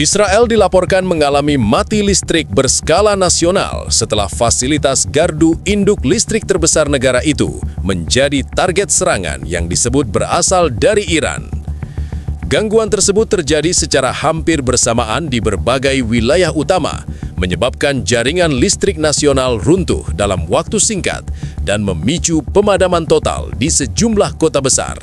Israel dilaporkan mengalami mati listrik berskala nasional setelah fasilitas gardu induk listrik terbesar negara itu menjadi target serangan yang disebut berasal dari Iran. Gangguan tersebut terjadi secara hampir bersamaan di berbagai wilayah utama, menyebabkan jaringan listrik nasional runtuh dalam waktu singkat dan memicu pemadaman total di sejumlah kota besar.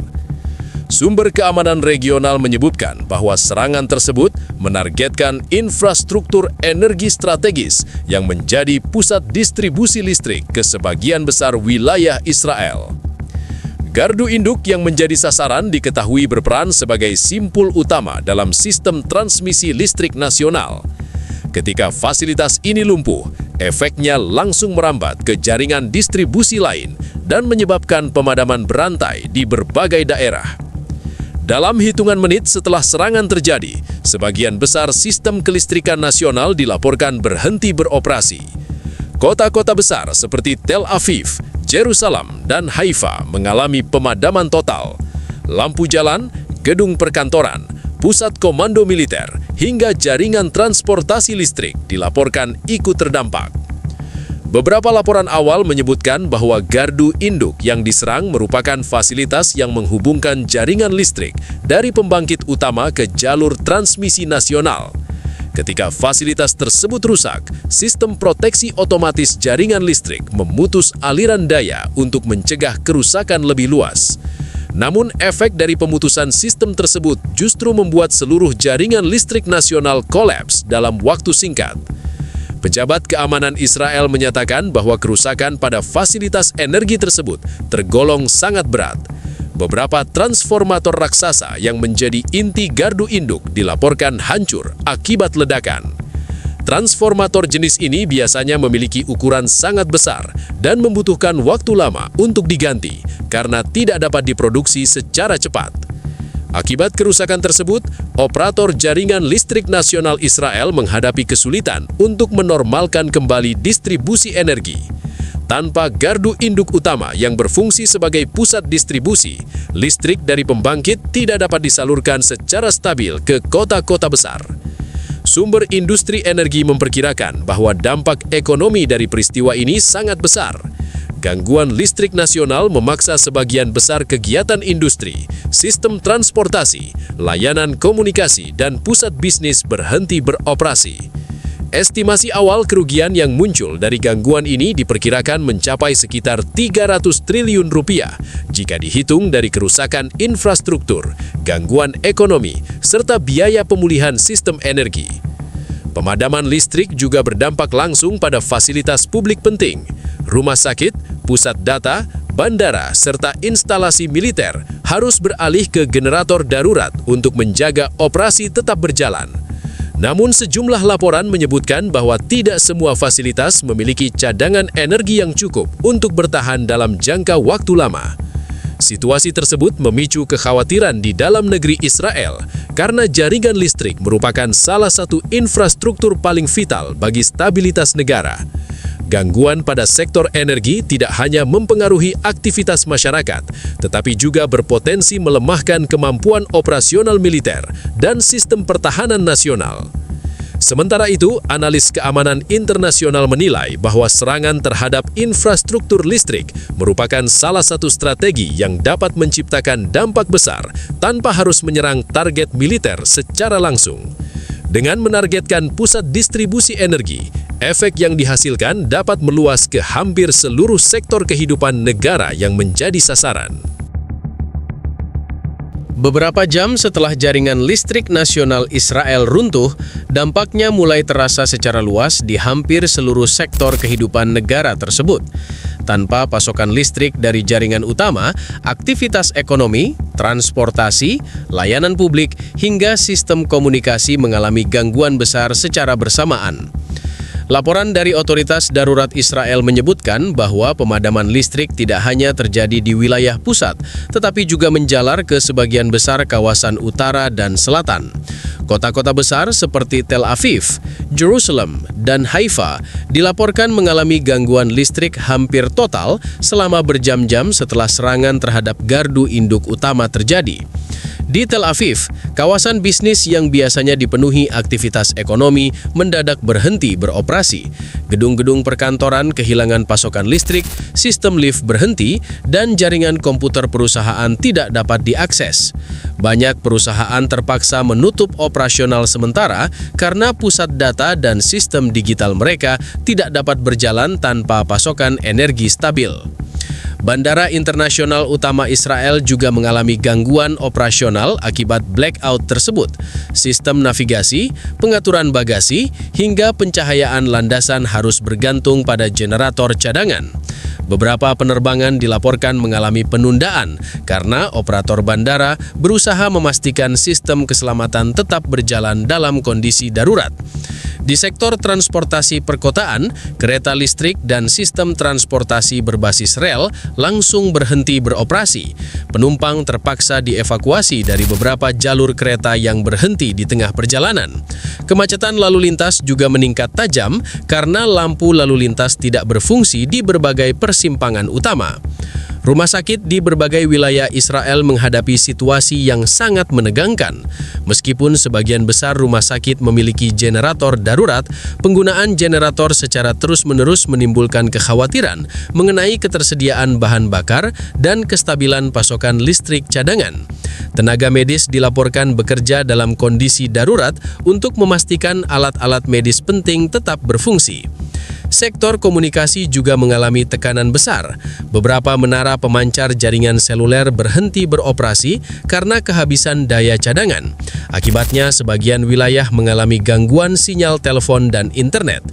Sumber keamanan regional menyebutkan bahwa serangan tersebut menargetkan infrastruktur energi strategis yang menjadi pusat distribusi listrik ke sebagian besar wilayah Israel. Gardu induk yang menjadi sasaran diketahui berperan sebagai simpul utama dalam sistem transmisi listrik nasional. Ketika fasilitas ini lumpuh, efeknya langsung merambat ke jaringan distribusi lain dan menyebabkan pemadaman berantai di berbagai daerah. Dalam hitungan menit setelah serangan terjadi, sebagian besar sistem kelistrikan nasional dilaporkan berhenti beroperasi. Kota-kota besar seperti Tel Aviv, Yerusalem, dan Haifa mengalami pemadaman total. Lampu jalan, gedung perkantoran, pusat komando militer, hingga jaringan transportasi listrik dilaporkan ikut terdampak. Beberapa laporan awal menyebutkan bahwa gardu induk yang diserang merupakan fasilitas yang menghubungkan jaringan listrik dari pembangkit utama ke jalur transmisi nasional. Ketika fasilitas tersebut rusak, sistem proteksi otomatis jaringan listrik memutus aliran daya untuk mencegah kerusakan lebih luas. Namun, efek dari pemutusan sistem tersebut justru membuat seluruh jaringan listrik nasional kolaps dalam waktu singkat. Pejabat keamanan Israel menyatakan bahwa kerusakan pada fasilitas energi tersebut tergolong sangat berat. Beberapa transformator raksasa yang menjadi inti gardu induk dilaporkan hancur akibat ledakan. Transformator jenis ini biasanya memiliki ukuran sangat besar dan membutuhkan waktu lama untuk diganti karena tidak dapat diproduksi secara cepat. Akibat kerusakan tersebut, operator jaringan listrik nasional Israel menghadapi kesulitan untuk menormalkan kembali distribusi energi. Tanpa gardu induk utama yang berfungsi sebagai pusat distribusi, listrik dari pembangkit tidak dapat disalurkan secara stabil ke kota-kota besar. Sumber industri energi memperkirakan bahwa dampak ekonomi dari peristiwa ini sangat besar. Gangguan listrik nasional memaksa sebagian besar kegiatan industri, sistem transportasi, layanan komunikasi, dan pusat bisnis berhenti beroperasi. Estimasi awal kerugian yang muncul dari gangguan ini diperkirakan mencapai sekitar 300 triliun rupiah jika dihitung dari kerusakan infrastruktur, gangguan ekonomi, serta biaya pemulihan sistem energi. Pemadaman listrik juga berdampak langsung pada fasilitas publik penting, rumah sakit, pusat data, bandara, serta instalasi militer harus beralih ke generator darurat untuk menjaga operasi tetap berjalan. Namun sejumlah laporan menyebutkan bahwa tidak semua fasilitas memiliki cadangan energi yang cukup untuk bertahan dalam jangka waktu lama. Situasi tersebut memicu kekhawatiran di dalam negeri Israel karena jaringan listrik merupakan salah satu infrastruktur paling vital bagi stabilitas negara. Gangguan pada sektor energi tidak hanya mempengaruhi aktivitas masyarakat, tetapi juga berpotensi melemahkan kemampuan operasional militer dan sistem pertahanan nasional. Sementara itu, analis keamanan internasional menilai bahwa serangan terhadap infrastruktur listrik merupakan salah satu strategi yang dapat menciptakan dampak besar tanpa harus menyerang target militer secara langsung. Dengan menargetkan pusat distribusi energi, efek yang dihasilkan dapat meluas ke hampir seluruh sektor kehidupan negara yang menjadi sasaran. Beberapa jam setelah jaringan listrik nasional Israel runtuh, dampaknya mulai terasa secara luas di hampir seluruh sektor kehidupan negara tersebut. Tanpa pasokan listrik dari jaringan utama, aktivitas ekonomi, transportasi, layanan publik, hingga sistem komunikasi mengalami gangguan besar secara bersamaan. Laporan dari Otoritas Darurat Israel menyebutkan bahwa pemadaman listrik tidak hanya terjadi di wilayah pusat, tetapi juga menjalar ke sebagian besar kawasan utara dan selatan. Kota-kota besar seperti Tel Aviv, Yerusalem, dan Haifa dilaporkan mengalami gangguan listrik hampir total selama berjam-jam setelah serangan terhadap gardu induk utama terjadi. Di Tel Aviv, kawasan bisnis yang biasanya dipenuhi aktivitas ekonomi mendadak berhenti beroperasi. Gedung-gedung perkantoran kehilangan pasokan listrik, sistem lift berhenti, dan jaringan komputer perusahaan tidak dapat diakses. Banyak perusahaan terpaksa menutup operasional sementara karena pusat data dan sistem digital mereka tidak dapat berjalan tanpa pasokan energi stabil. Bandara internasional utama Israel juga mengalami gangguan operasional akibat blackout tersebut. Sistem navigasi, pengaturan bagasi, hingga pencahayaan landasan harus bergantung pada generator cadangan. Beberapa penerbangan dilaporkan mengalami penundaan karena operator bandara berusaha memastikan sistem keselamatan tetap berjalan dalam kondisi darurat. Di sektor transportasi perkotaan, kereta listrik dan sistem transportasi berbasis rel langsung berhenti beroperasi. Penumpang terpaksa dievakuasi dari beberapa jalur kereta yang berhenti di tengah perjalanan. Kemacetan lalu lintas juga meningkat tajam karena lampu lalu lintas tidak berfungsi di berbagai persimpangan utama. Rumah sakit di berbagai wilayah Israel menghadapi situasi yang sangat menegangkan. Meskipun sebagian besar rumah sakit memiliki generator darurat, penggunaan generator secara terus-menerus menimbulkan kekhawatiran mengenai ketersediaan bahan bakar dan kestabilan pasokan listrik cadangan. Tenaga medis dilaporkan bekerja dalam kondisi darurat untuk memastikan alat-alat medis penting tetap berfungsi. Sektor komunikasi juga mengalami tekanan besar. Beberapa menara pemancar jaringan seluler berhenti beroperasi karena kehabisan daya cadangan. Akibatnya, sebagian wilayah mengalami gangguan sinyal telepon dan internet.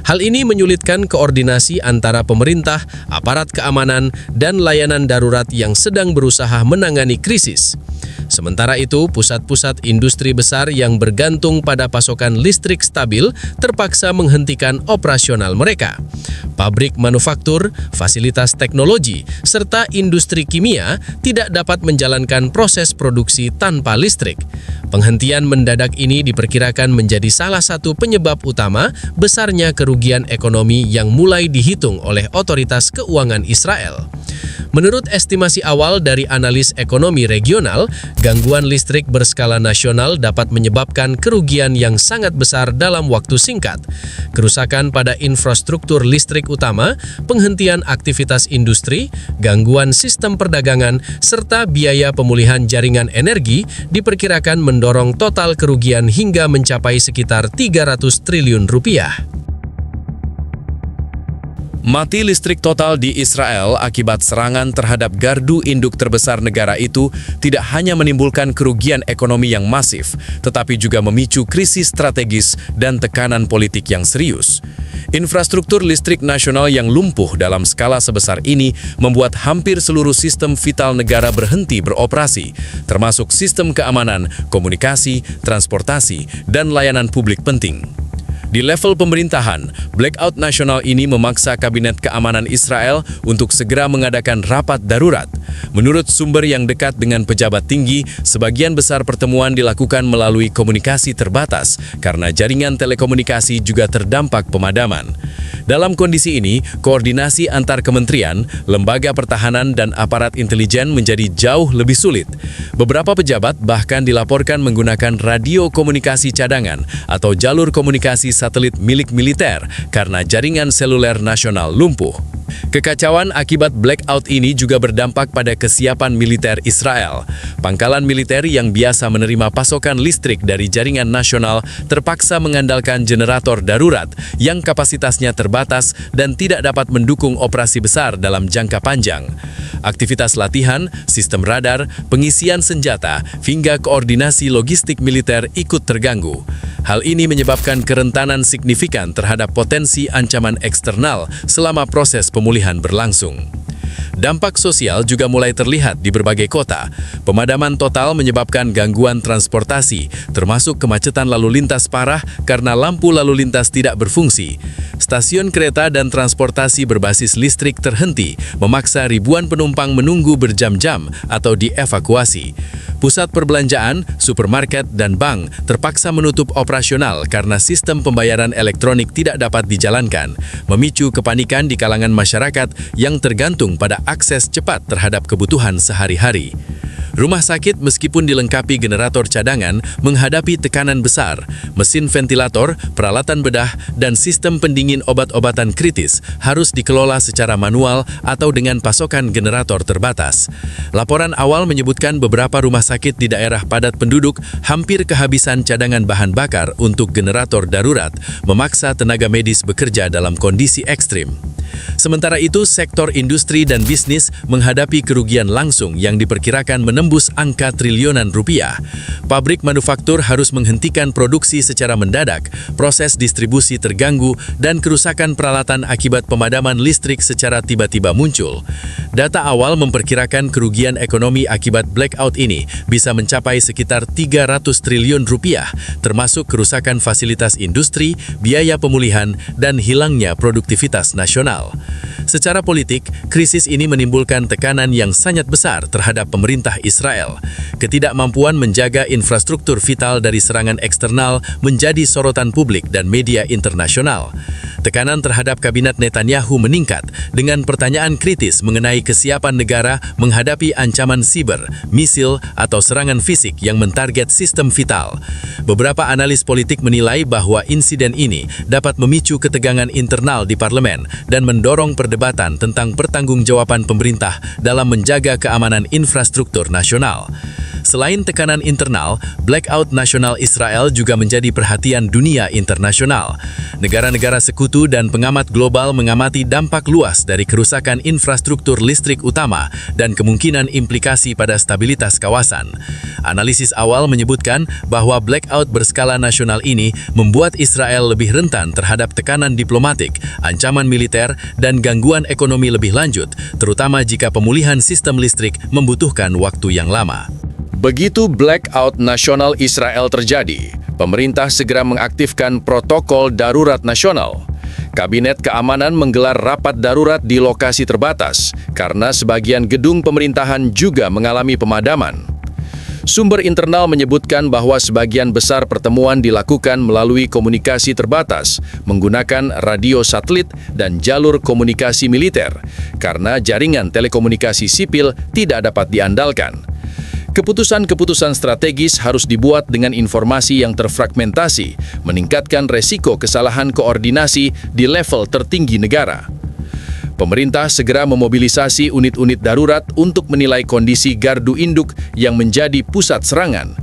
Hal ini menyulitkan koordinasi antara pemerintah, aparat keamanan, dan layanan darurat yang sedang berusaha menangani krisis. Sementara itu, pusat-pusat industri besar yang bergantung pada pasokan listrik stabil terpaksa menghentikan operasional mereka. Pabrik manufaktur, fasilitas teknologi, serta industri kimia tidak dapat menjalankan proses produksi tanpa listrik. Penghentian mendadak ini diperkirakan menjadi salah satu penyebab utama besarnya kerugian ekonomi yang mulai dihitung oleh otoritas keuangan Israel. Menurut estimasi awal dari analis ekonomi regional, gangguan listrik berskala nasional dapat menyebabkan kerugian yang sangat besar dalam waktu singkat. Kerusakan pada infrastruktur listrik utama, penghentian aktivitas industri, gangguan sistem perdagangan, serta biaya pemulihan jaringan energi diperkirakan mendorong total kerugian hingga mencapai sekitar 300 triliun rupiah. Mati listrik total di Israel akibat serangan terhadap gardu induk terbesar negara itu tidak hanya menimbulkan kerugian ekonomi yang masif, tetapi juga memicu krisis strategis dan tekanan politik yang serius. Infrastruktur listrik nasional yang lumpuh dalam skala sebesar ini membuat hampir seluruh sistem vital negara berhenti beroperasi, termasuk sistem keamanan, komunikasi, transportasi, dan layanan publik penting. Di level pemerintahan, blackout nasional ini memaksa Kabinet Keamanan Israel untuk segera mengadakan rapat darurat. Menurut sumber yang dekat dengan pejabat tinggi, sebagian besar pertemuan dilakukan melalui komunikasi terbatas karena jaringan telekomunikasi juga terdampak pemadaman. Dalam kondisi ini, koordinasi antar kementerian, lembaga pertahanan, dan aparat intelijen menjadi jauh lebih sulit. Beberapa pejabat bahkan dilaporkan menggunakan radio komunikasi cadangan atau jalur komunikasi satelit milik militer karena jaringan seluler nasional lumpuh. Kekacauan akibat blackout ini juga berdampak pada kesiapan militer Israel. Pangkalan militer yang biasa menerima pasokan listrik dari jaringan nasional terpaksa mengandalkan generator darurat yang kapasitasnya terbatas dan tidak dapat mendukung operasi besar dalam jangka panjang. Aktivitas latihan, sistem radar, pengisian senjata, hingga koordinasi logistik militer ikut terganggu. Hal ini menyebabkan kerentanan signifikan terhadap potensi ancaman eksternal selama proses pemulihan berlangsung. Dampak sosial juga mulai terlihat di berbagai kota. Pemadaman total menyebabkan gangguan transportasi, termasuk kemacetan lalu lintas parah karena lampu lalu lintas tidak berfungsi. Stasiun kereta dan transportasi berbasis listrik terhenti, memaksa ribuan penumpang menunggu berjam-jam atau dievakuasi. Pusat perbelanjaan, supermarket, dan bank terpaksa menutup operasional karena sistem pembayaran elektronik tidak dapat dijalankan, memicu kepanikan di kalangan masyarakat yang tergantung pada akses cepat terhadap kebutuhan sehari-hari. Rumah sakit meskipun dilengkapi generator cadangan menghadapi tekanan besar, mesin ventilator, peralatan bedah, dan sistem pendingin obat-obatan kritis harus dikelola secara manual atau dengan pasokan generator terbatas. Laporan awal menyebutkan beberapa rumah sakit di daerah padat penduduk hampir kehabisan cadangan bahan bakar untuk generator darurat, memaksa tenaga medis bekerja dalam kondisi ekstrim. Sementara itu, sektor industri dan bisnis menghadapi kerugian langsung yang diperkirakan menembus angka triliunan rupiah. Pabrik manufaktur harus menghentikan produksi secara mendadak, proses distribusi terganggu, dan kerusakan peralatan akibat pemadaman listrik secara tiba-tiba muncul. Data awal memperkirakan kerugian ekonomi akibat blackout ini bisa mencapai sekitar 300 triliun rupiah, termasuk kerusakan fasilitas industri, biaya pemulihan, dan hilangnya produktivitas nasional. Secara politik, krisis ini menimbulkan tekanan yang sangat besar terhadap pemerintah Israel. Ketidakmampuan menjaga infrastruktur vital dari serangan eksternal menjadi sorotan publik dan media internasional. Tekanan terhadap kabinet Netanyahu meningkat dengan pertanyaan kritis mengenai kesiapan negara menghadapi ancaman siber, misil, atau serangan fisik yang mentarget sistem vital. Beberapa analis politik menilai bahwa insiden ini dapat memicu ketegangan internal di parlemen dan mendorong perdebatan tentang pertanggungjawaban pemerintah dalam menjaga keamanan infrastruktur nasional. Selain tekanan internal, blackout nasional Israel juga menjadi perhatian dunia internasional. Negara-negara sekutu dan pengamat global mengamati dampak luas dari kerusakan infrastruktur listrik utama dan kemungkinan implikasi pada stabilitas kawasan. Analisis awal menyebutkan bahwa blackout berskala nasional ini membuat Israel lebih rentan terhadap tekanan diplomatik, ancaman militer, dan gangguan ekonomi lebih lanjut, terutama jika pemulihan sistem listrik membutuhkan waktu yang lama. Begitu blackout nasional Israel terjadi, pemerintah segera mengaktifkan protokol darurat nasional. Kabinet Keamanan menggelar rapat darurat di lokasi terbatas karena sebagian gedung pemerintahan juga mengalami pemadaman. Sumber internal menyebutkan bahwa sebagian besar pertemuan dilakukan melalui komunikasi terbatas, menggunakan radio satelit dan jalur komunikasi militer, karena jaringan telekomunikasi sipil tidak dapat diandalkan. Keputusan-keputusan strategis harus dibuat dengan informasi yang terfragmentasi, meningkatkan resiko kesalahan koordinasi di level tertinggi negara. Pemerintah segera memobilisasi unit-unit darurat untuk menilai kondisi gardu induk yang menjadi pusat serangan.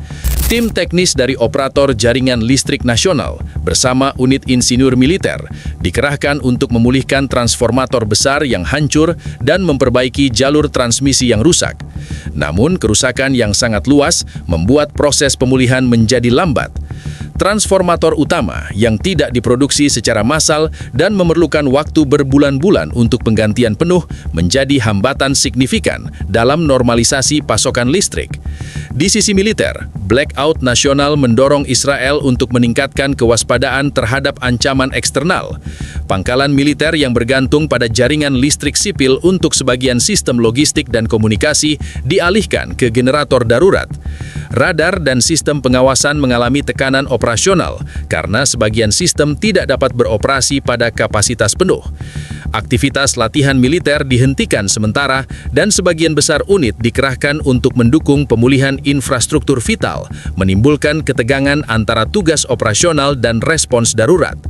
Tim teknis dari operator jaringan listrik nasional bersama unit insinyur militer dikerahkan untuk memulihkan transformator besar yang hancur dan memperbaiki jalur transmisi yang rusak. Namun, kerusakan yang sangat luas membuat proses pemulihan menjadi lambat. Transformator utama yang tidak diproduksi secara massal dan memerlukan waktu berbulan-bulan untuk penggantian penuh menjadi hambatan signifikan dalam normalisasi pasokan listrik. Di sisi militer, blackout nasional mendorong Israel untuk meningkatkan kewaspadaan terhadap ancaman eksternal. Pangkalan militer yang bergantung pada jaringan listrik sipil untuk sebagian sistem logistik dan komunikasi dialihkan ke generator darurat. Radar dan sistem pengawasan mengalami tekanan operasional karena sebagian sistem tidak dapat beroperasi pada kapasitas penuh. Aktivitas latihan militer dihentikan sementara dan sebagian besar unit dikerahkan untuk mendukung pemulihan infrastruktur vital, menimbulkan ketegangan antara tugas operasional dan respons darurat.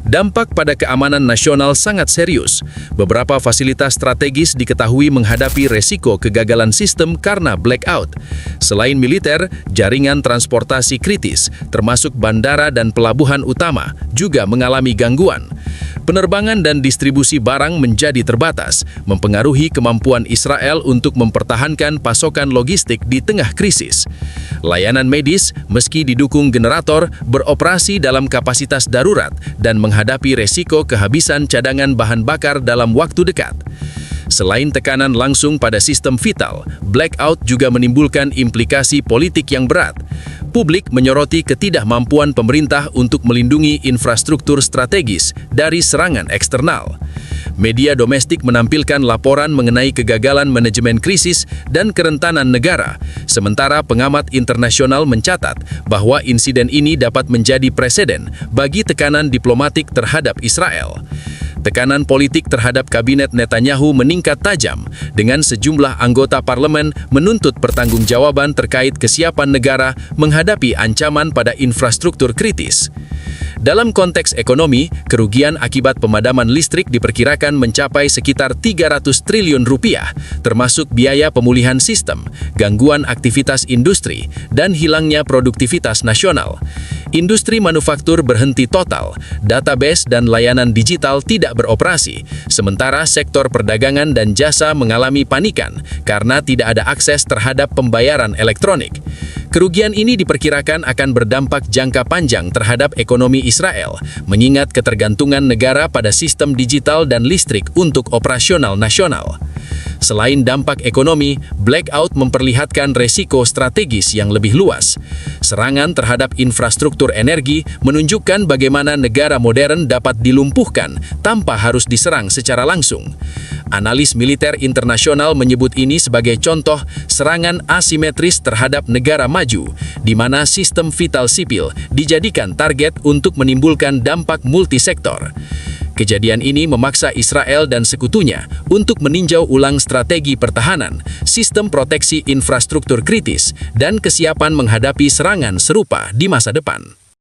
Dampak pada keamanan nasional sangat serius. Beberapa fasilitas strategis diketahui menghadapi resiko kegagalan sistem karena blackout. Selain militer, jaringan transportasi kritis, termasuk bandara dan pelabuhan utama, juga mengalami gangguan. Penerbangan dan distribusi barang menjadi terbatas, mempengaruhi kemampuan Israel untuk mempertahankan pasokan logistik di tengah krisis. Layanan medis, meski didukung generator, beroperasi dalam kapasitas darurat dan menghadapi resiko kehabisan cadangan bahan bakar dalam waktu dekat. Selain tekanan langsung pada sistem vital, blackout juga menimbulkan implikasi politik yang berat. Publik menyoroti ketidakmampuan pemerintah untuk melindungi infrastruktur strategis dari serangan eksternal. Media domestik menampilkan laporan mengenai kegagalan manajemen krisis dan kerentanan negara, sementara pengamat internasional mencatat bahwa insiden ini dapat menjadi preseden bagi tekanan diplomatik terhadap Israel. Tekanan politik terhadap kabinet Netanyahu meningkat tajam dengan sejumlah anggota parlemen menuntut pertanggungjawaban terkait kesiapan negara menghadapi ancaman pada infrastruktur kritis. Dalam konteks ekonomi, kerugian akibat pemadaman listrik diperkirakan mencapai sekitar 300 triliun rupiah, termasuk biaya pemulihan sistem, gangguan aktivitas industri, dan hilangnya produktivitas nasional. Industri manufaktur berhenti total, database dan layanan digital tidak beroperasi, sementara sektor perdagangan dan jasa mengalami panikan karena tidak ada akses terhadap pembayaran elektronik. Kerugian ini diperkirakan akan berdampak jangka panjang terhadap ekonomi Israel, mengingat ketergantungan negara pada sistem digital dan listrik untuk operasional nasional. Selain dampak ekonomi, blackout memperlihatkan resiko strategis yang lebih luas. Serangan terhadap infrastruktur energi menunjukkan bagaimana negara modern dapat dilumpuhkan tanpa harus diserang secara langsung. Analis militer internasional menyebut ini sebagai contoh serangan asimetris terhadap negara maju, di mana sistem vital sipil dijadikan target untuk menimbulkan dampak multisektor. Kejadian ini memaksa Israel dan sekutunya untuk meninjau ulang strategi pertahanan, sistem proteksi infrastruktur kritis, dan kesiapan menghadapi serangan serupa di masa depan.